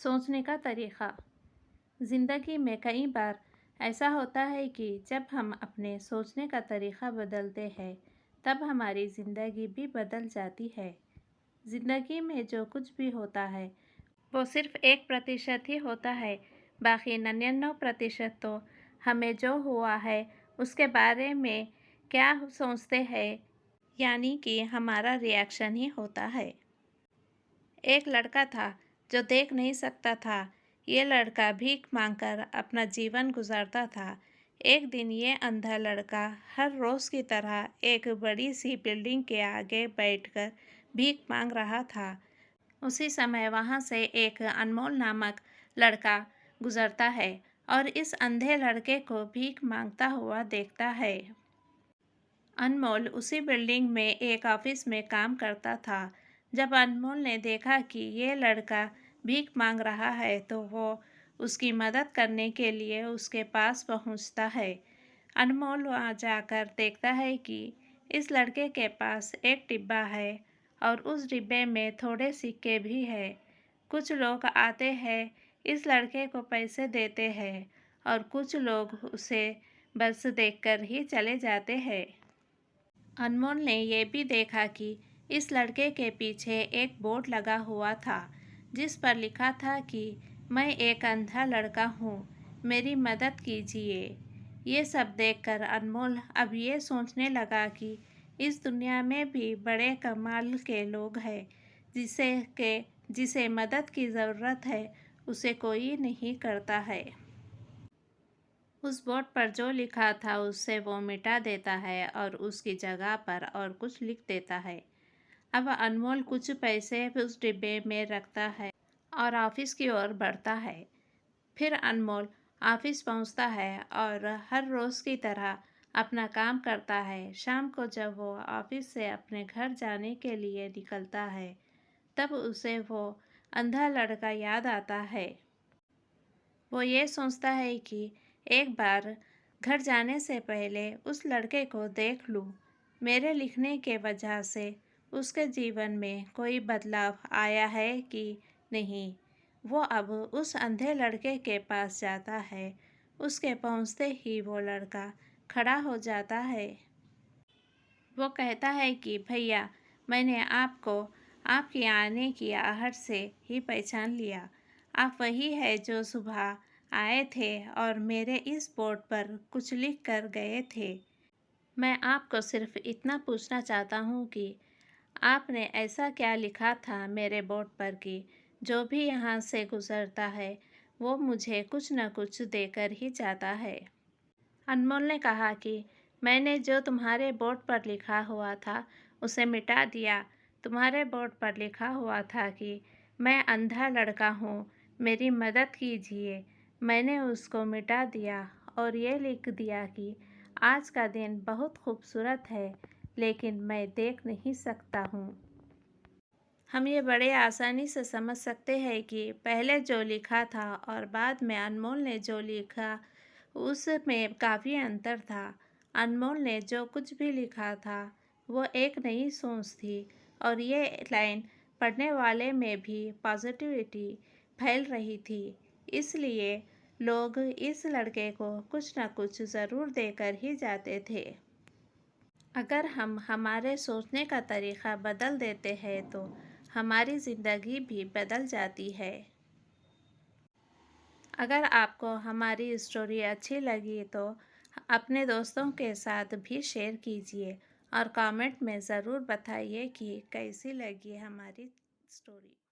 सोचने का तरीक़ा। ज़िंदगी में कई बार ऐसा होता है कि जब हम अपने सोचने का तरीक़ा बदलते हैं, तब हमारी ज़िंदगी भी बदल जाती है। ज़िंदगी में जो कुछ भी होता है, वो सिर्फ़ 1% ही होता है, बाकी 99% तो हमें जो हुआ है, उसके बारे में क्या सोचते हैं, यानी कि हमारा रिएक्शन ही होता है। एक लड़का था जो देख नहीं सकता था। ये लड़का भीख मांगकर अपना जीवन गुजारता था। एक दिन ये अंधा लड़का हर रोज़ की तरह एक बड़ी सी बिल्डिंग के आगे बैठकर भीख मांग रहा था। उसी समय वहाँ से एक अनमोल नामक लड़का गुजरता है और इस अंधे लड़के को भीख मांगता हुआ देखता है। अनमोल उसी बिल्डिंग में एक ऑफिस में काम करता था। जब अनमोल ने देखा कि ये लड़का भीख मांग रहा है, तो वो उसकी मदद करने के लिए उसके पास पहुंचता है। अनमोल वहां जाकर देखता है कि इस लड़के के पास एक डिब्बा है और उस डिब्बे में थोड़े सिक्के भी हैं। कुछ लोग आते हैं, इस लड़के को पैसे देते हैं और कुछ लोग उसे बस देखकर ही चले जाते हैं। अनमोल ने यह भी देखा कि इस लड़के के पीछे एक बोर्ड लगा हुआ था, जिस पर लिखा था कि मैं एक अंधा लड़का हूँ, मेरी मदद कीजिए। ये सब देखकर अनमोल अब ये सोचने लगा कि इस दुनिया में भी बड़े कमाल के लोग हैं, जिसे मदद की ज़रूरत है, उसे कोई नहीं करता है। उस बोर्ड पर जो लिखा था उससे वो मिटा देता है और उसकी जगह पर और कुछ लिख देता है। अब अनमोल कुछ पैसे उस डिब्बे में रखता है और ऑफिस की ओर बढ़ता है। फिर अनमोल ऑफिस पहुंचता है और हर रोज़ की तरह अपना काम करता है। शाम को जब वो ऑफिस से अपने घर जाने के लिए निकलता है, तब उसे वो अंधा लड़का याद आता है। वो ये सोचता है कि एक बार घर जाने से पहले उस लड़के को देख लूँ। मेरे लिखने के वजह से उसके जीवन में कोई बदलाव आया है कि नहीं। वो अब उस अंधे लड़के के पास जाता है। उसके पहुँचते ही वो लड़का खड़ा हो जाता है। वो कहता है कि भैया, मैंने आपको आपके आने की आहट से ही पहचान लिया। आप वही है जो सुबह आए थे और मेरे इस बोर्ड पर कुछ लिख कर गए थे। मैं आपको सिर्फ इतना पूछना चाहता हूँ कि आपने ऐसा क्या लिखा था मेरे बोर्ड पर कि जो भी यहाँ से गुजरता है, वो मुझे कुछ न कुछ देकर ही जाता है। अनमोल ने कहा कि मैंने जो तुम्हारे बोर्ड पर लिखा हुआ था, उसे मिटा दिया। तुम्हारे बोर्ड पर लिखा हुआ था कि मैं अंधा लड़का हूँ, मेरी मदद कीजिए। मैंने उसको मिटा दिया और ये लिख दिया कि आज का दिन बहुत खूबसूरत है, लेकिन मैं देख नहीं सकता हूँ। हम ये बड़े आसानी से समझ सकते हैं कि पहले जो लिखा था और बाद में अनमोल ने जो लिखा, उसमें काफ़ी अंतर था। अनमोल ने जो कुछ भी लिखा था, वो एक नई सोच थी और ये लाइन पढ़ने वाले में भी पॉजिटिविटी फैल रही थी। इसलिए लोग इस लड़के को कुछ न कुछ ज़रूर देकर ही जाते थे। अगर हम हमारे सोचने का तरीक़ा बदल देते हैं, तो हमारी ज़िंदगी भी बदल जाती है। अगर आपको हमारी स्टोरी अच्छी लगी तो अपने दोस्तों के साथ भी शेयर कीजिए और कमेंट में ज़रूर बताइए कि कैसी लगी हमारी स्टोरी।